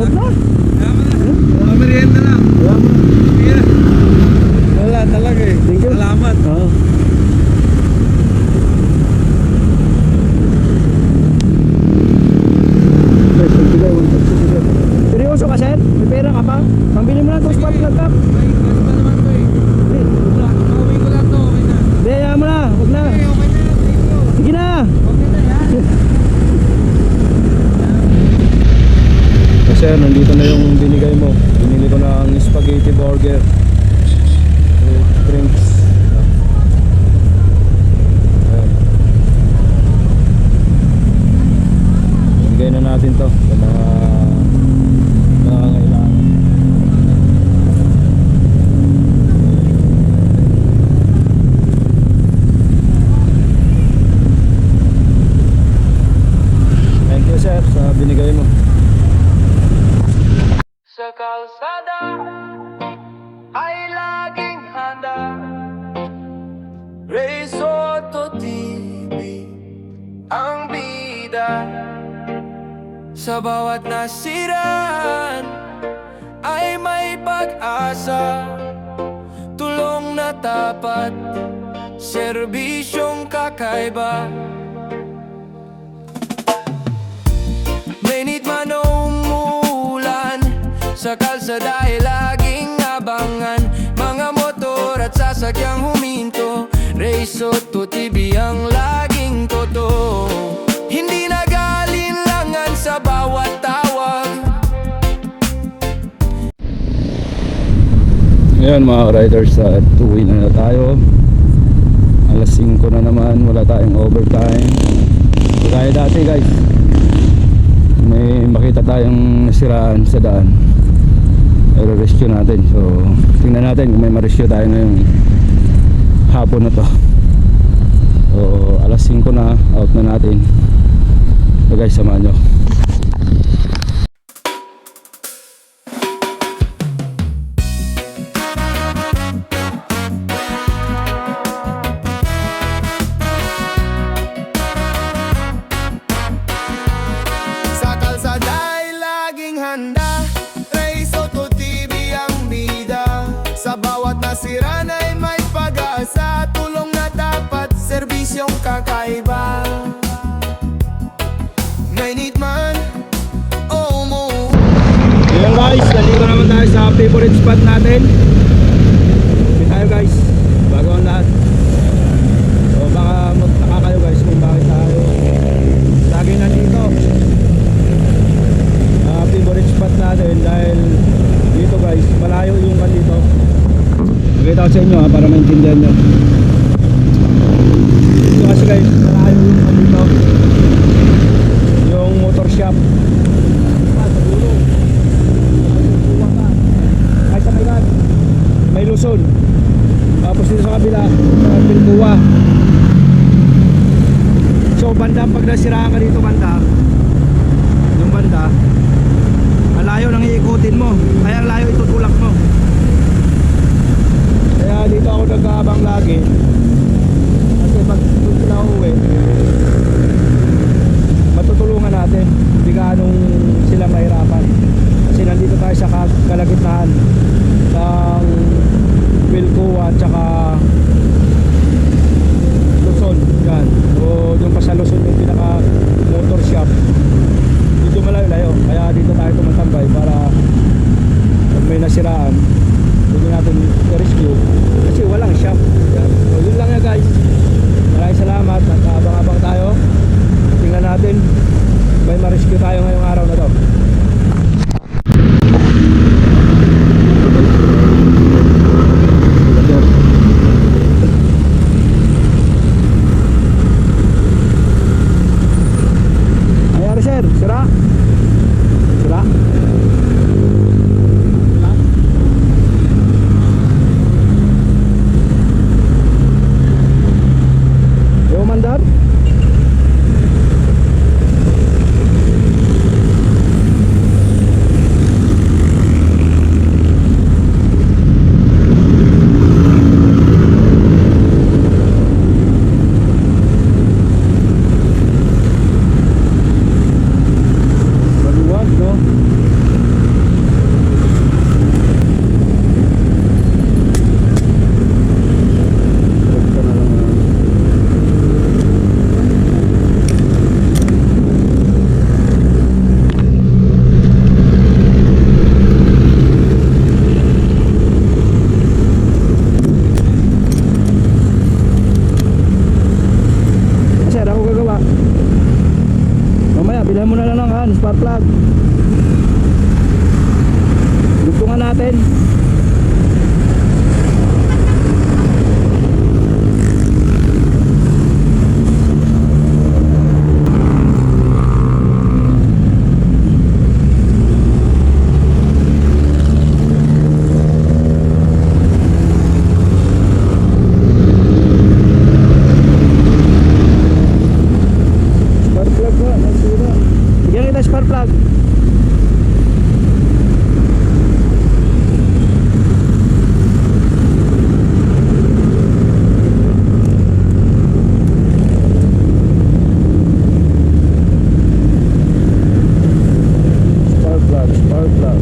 Huwag na. Mga merienda lang. Wala talaga eh. Thank you. Salamat. Oo. Seryoso ka, sir? May pera ka pa? Pambili mo lang itong spark plug cap. Ay, gas pa naman to eh. Pauwi ko lang to. Okay na. Hindi, hayaan mo na. Huwag na. Okay na. Thank you. Sige na. Okay na yan. So sir, nandito na yung binigay mo. Binili ko ng spaghetti burger with drinks. Ayan. Binigay na natin to sa mga nangangailangan. Thank you sir sa binigay mo. Sa kalsada ay laging handa. Ray Soto TV ang bida. Sa bawat nasiraan ay may pag-asa. Tulong na tapat, serbisyong kakaiba. Mainit man o umulan, sa kalsada ay laging abangan. Mga motor at sasakyang huminto. Ray Soto TV ang laging totoo. Hindi nag-alinlangan sa bawat tawag. Ngayon mga riders, tuwi na tayo. Alas 5 na naman, wala tayong overtime. Kaya dati guys, may makita tayong nasiraan sa daan, i-rescue natin. So tingnan natin kung may ma-rescue tayo ngayong hapon na to. So alas 5 na, out na natin. So guys, samahan nyo. Sa kalsada ay laging handa. Ray Soto TV ang bida. Sa bawat nasiraan ay may pag-asa. Tulong na dapat, serbisyong kakaiba. Mainit man o umuwi. Ayan guys, nandito naman tayo sa favorite spot natin. Okay tayo guys, bago ang lahat. So baka magtaka kayo guys kung bakit tayo lagi nandito. Favorite spot natin dahil dito guys, malayo yung kan dito. Pakita ko sa inyo para maintindihan nyo. Dito kasi guys, malayo yung kan dito. Yung motor shop. May Luzon. Tapos dito sa kabila, Pilcoa. So banda, pag nasiraan ka dito banda, yung banda, ang layo nang iikutin mo, kaya ang layo itutulak mo. Kaya dito ako nag-aabang lagi. Kasi pag sila uuwi, matutulungan natin. Hindi ganong sila mahirapan. Kasi nandito tayo sa kalagitnaan ng Pilcoa at saka Luzon. Yan. O yung pa sa Luzon yung pinaka motor shop. Medyo malayo-layo. Kaya dito tayo tumatambay para pag may nasiraan, hindi natin i-rescue. Kasi walang shop. Yan. So yun lang yan guys. Maraming salamat. Nag-abang-abang tayo. Tingnan natin may ma-rescue tayo ngayong araw na to. Sir, sira? Sira? Yung mandar? spark plug. Dugtungan natin. Spark plug nga, nasira. Bigyan kita spark plug. Spark plug, spark plug.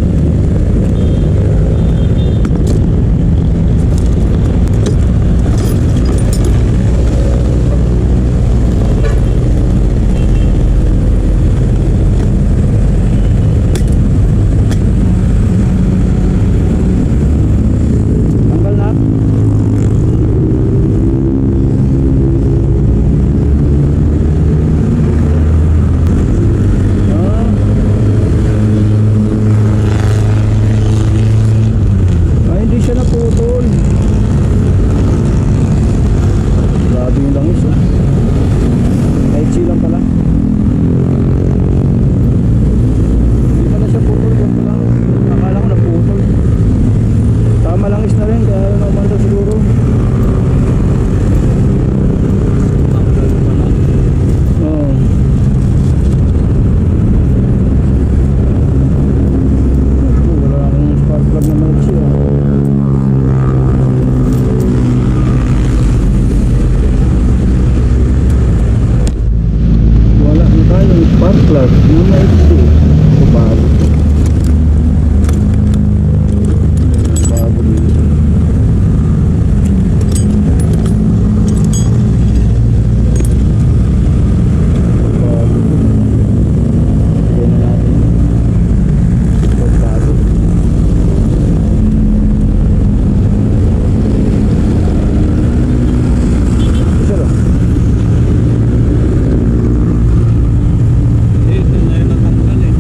Tanggal na. Ay, hindi siya naputol. Grabe yung langis, oh. Type C lang pala. Hindi pala siya putol. Yan pala. Akala ko naputol. Tama langis na rin, kaya naman daw siguro. Oo. Wala akong spark plug na maiksi, oh. Wala na tayong spark plug na maiksi. Ito bago. Bago dito. Bago. Bigyan na natin. Ito bago. Isa lang.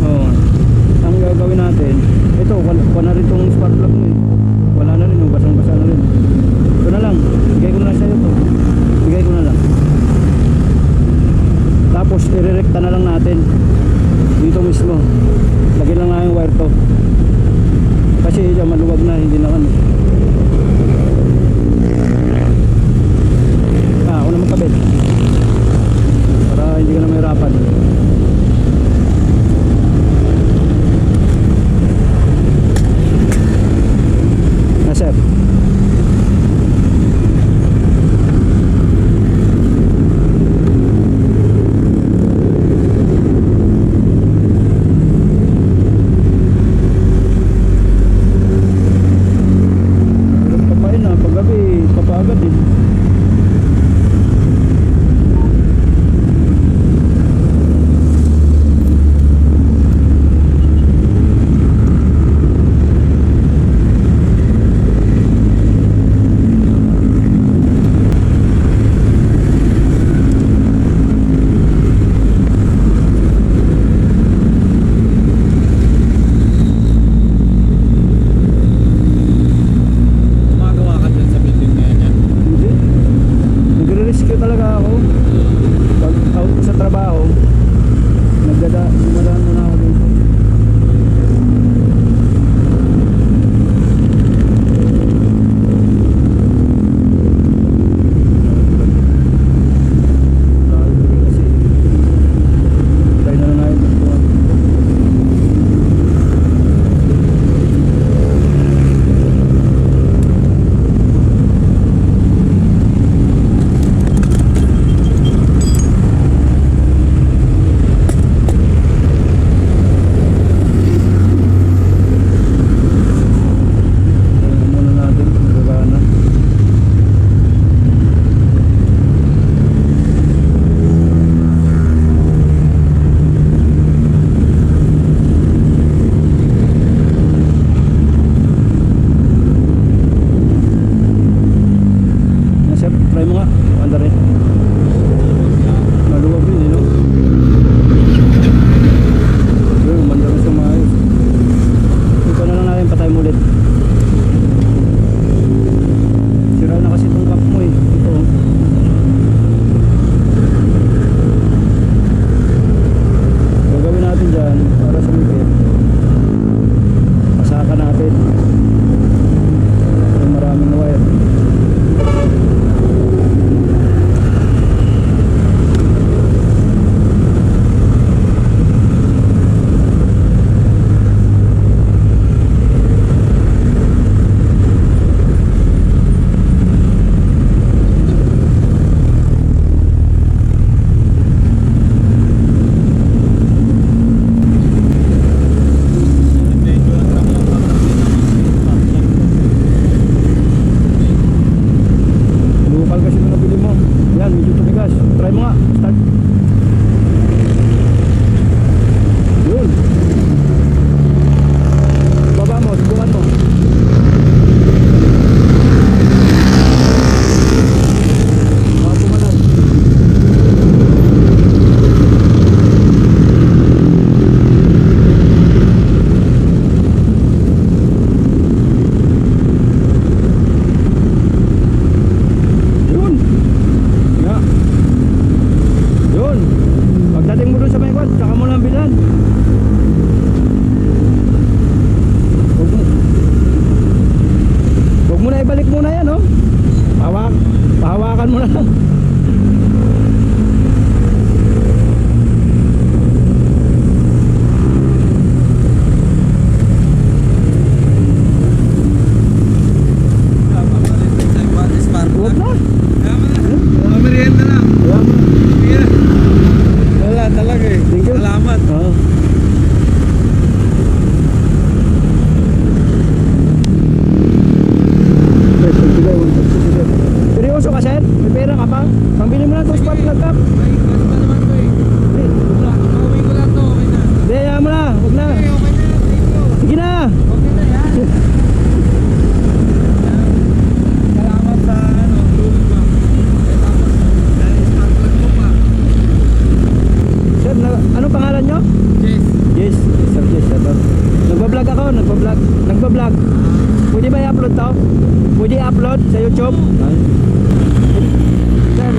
Oo. Ang gagawin natin, ito, wala na rin itong spark plug mo eh. Wala na rin, yung basang-basa na rin. Ito na lang, bigay ko na sa'yo to. Bigay ko na lang. Tapos, irerekta na lang natin. Dito mismo. Lagyan lang nga yung wire to. Kasi yan, maluwag na, hindi na ano. Ako na magkabit. Para hindi ka na mahirapan. Sir. Papain na, paggabi, papaagad eh. ako, nagpa-vlog. Nagpa-vlog. Pwede ba i-upload to? Pwede i-upload sa YouTube? Ay. Sir,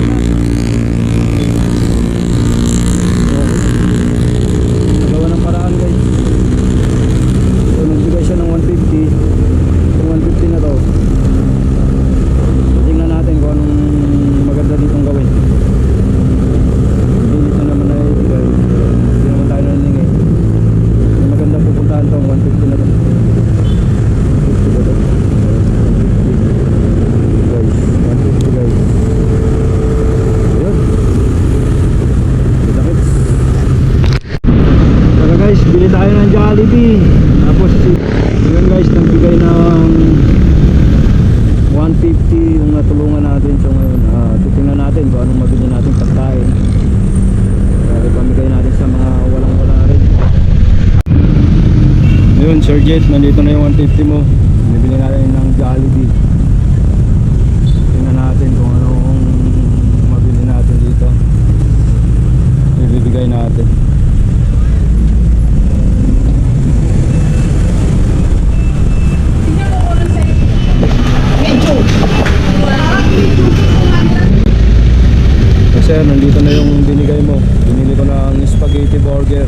nagawa ng paraan guys. So nagbigay siya ng 150. Yung 150 na to, tingnan natin kung anong maganda ditong gawin. Dito naman na ibigay. Hindi naman tayo naningi. Yung maganda pupuntahan to, 150 na to. 150 na to. 150 guys, 150 guys. Ayun. Kita kits. Tara guys, bili tayo ng Jollibee. Tapos yun guys, nagbigay ng 150 yung natulungan natin. So ngayon, titingnan natin kung anong mabili natin pagkain. Ipamigay natin sa mga walang-wala rin. Ayun, Sir Jet, nandito na yung 150 mo. Bibili natin ng Jollibee. Tingnan natin kung anong mabili natin dito. Ibibigay natin. Kasi nandito na yung binigay mo. Binili ko ng spaghetti burger.